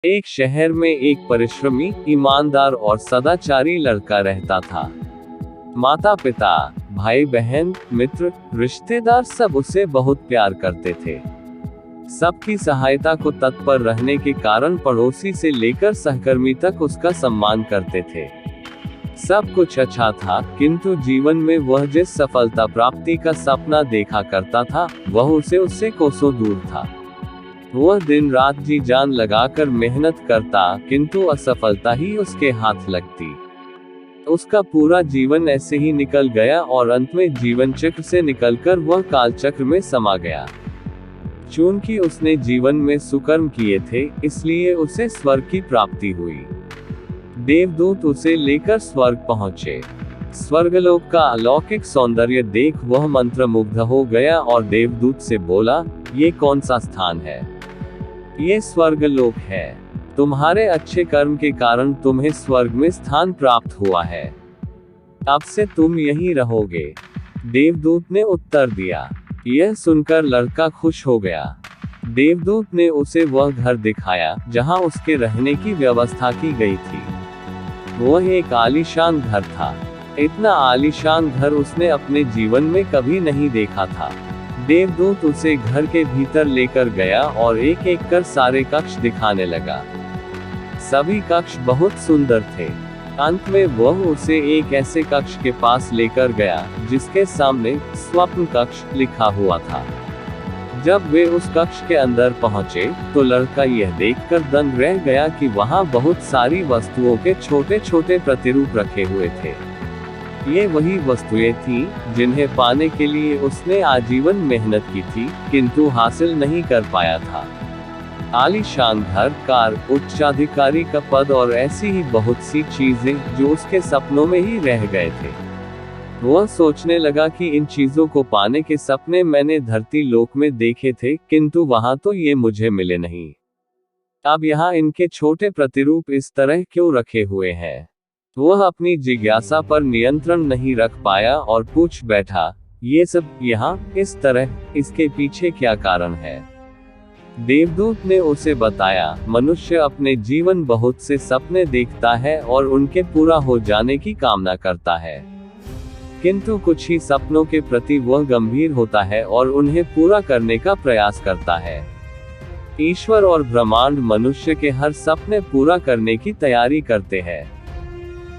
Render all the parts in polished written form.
एक शहर में एक परिश्रमी, ईमानदार और सदाचारी लड़का रहता था। माता पिता, भाई बहन, मित्र, रिश्तेदार सब उसे बहुत प्यार करते थे। सबकी सहायता को तत्पर रहने के कारण पड़ोसी से लेकर सहकर्मी तक उसका सम्मान करते थे। सब कुछ अच्छा था, किंतु जीवन में वह जिस सफलता प्राप्ति का सपना देखा करता था, वह उससे कोसों दूर था। वह दिन रात जी जान लगाकर मेहनत करता, किंतु असफलता ही उसके हाथ लगती। उसका पूरा जीवन ऐसे ही निकल गया और अंत में जीवन चक्र से निकलकर वह काल चक्र में समा गया। चूंकि उसने जीवन में सुकर्म किए थे, इसलिए उसे स्वर्ग की प्राप्ति हुई। देवदूत उसे लेकर स्वर्ग पहुंचे। स्वर्गलोक का अलौकिक सौंदर्य देख वह मंत्रमुग्ध हो गया और देवदूत से बोला, ये कौन सा स्थान है? ये स्वर्गलोक है। तुम्हारे अच्छे कर्म के कारण तुम्हें स्वर्ग में स्थान प्राप्त हुआ है। अब से तुम यहीं रहोगे। देवदूत ने उत्तर दिया। यह सुनकर लड़का खुश हो गया। देवदूत ने उसे वह घर दिखाया, जहां उसके रहने की व्यवस्था की गई थी। वह एक आलीशान घर था। इतना आलीशान घर उसने अपने जीवन में कभी नहीं देखा था। देवदूत उसे घर के भीतर लेकर गया और एक एक कर सारे कक्ष दिखाने लगा। सभी कक्ष बहुत सुंदर थे। अंत में वह उसे एक ऐसे कक्ष के पास लेकर गया, जिसके सामने स्वप्न कक्ष लिखा हुआ था। जब वे उस कक्ष के अंदर पहुंचे, तो लड़का यह देखकर दंग रह गया कि वहां बहुत सारी वस्तुओं के छोटे छोटे प्रतिरूप रखे हुए थे। ये वही वस्तुएं थीं, जिन्हें पाने के लिए उसने आजीवन मेहनत की थी, किंतु हासिल नहीं कर पाया था। आलीशान घर, कार, उच्चाधिकारी का पद और ऐसी ही बहुत सी चीजें, जो उसके सपनों में ही रह गए थे। वह सोचने लगा कि इन चीजों को पाने के सपने मैंने धरती लोक में देखे थे, किंतु वहां तो ये मुझे मिले नहीं। अब यहाँ इनके छोटे प्रतिरूप इस तरह क्यों रखे हुए हैं? वह अपनी जिज्ञासा पर नियंत्रण नहीं रख पाया और पूछ बैठा, ये सब यहाँ इस तरह, इसके पीछे क्या कारण है? देवदूत ने उसे बताया, मनुष्य अपने जीवन बहुत से सपने देखता है और उनके पूरा हो जाने की कामना करता है, किंतु कुछ ही सपनों के प्रति वह गंभीर होता है और उन्हें पूरा करने का प्रयास करता है। ईश्वर और ब्रह्मांड मनुष्य के हर सपने पूरा करने की तैयारी करते हैं,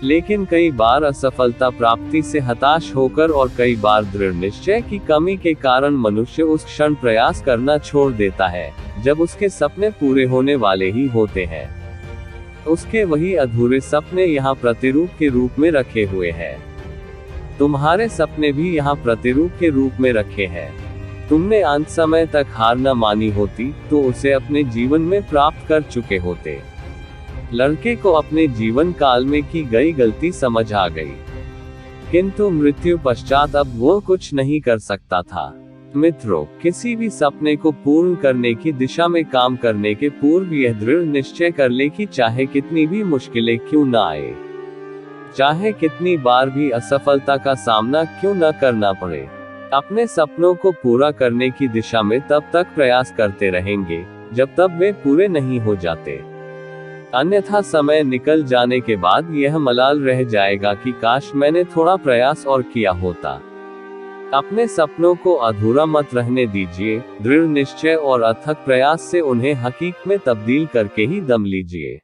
लेकिन कई बार असफलता प्राप्ति से हताश होकर और कई बार दृढ़ निश्चय की कमी के कारण मनुष्य उस क्षण प्रयास करना छोड़ देता है, जब उसके सपने पूरे होने वाले ही होते हैं। उसके वही अधूरे सपने यहाँ प्रतिरूप के रूप में रखे हुए हैं। तुम्हारे सपने भी यहाँ प्रतिरूप के रूप में रखे हैं। तुमने अंत समय तक हार न मानी होती, तो उसे अपने जीवन में प्राप्त कर चुके होते। लड़के को अपने जीवन काल में की गई गलती समझ आ गई, किंतु मृत्यु पश्चात अब वो कुछ नहीं कर सकता था। मित्रों, किसी भी सपने को पूर्ण करने की दिशा में काम करने के पूर्व यह दृढ़ निश्चय कर ले कि चाहे कितनी भी मुश्किलें क्यों न आए, चाहे कितनी बार भी असफलता का सामना क्यों न करना पड़े, अपने सपनों को पूरा करने की दिशा में तब तक प्रयास करते रहेंगे, जब तक वे पूरे नहीं हो जाते। अन्यथा समय निकल जाने के बाद यह मलाल रह जाएगा कि काश मैंने थोड़ा प्रयास और किया होता। अपने सपनों को अधूरा मत रहने दीजिए। दृढ़ निश्चय और अथक प्रयास से उन्हें हकीकत में तब्दील करके ही दम लीजिए।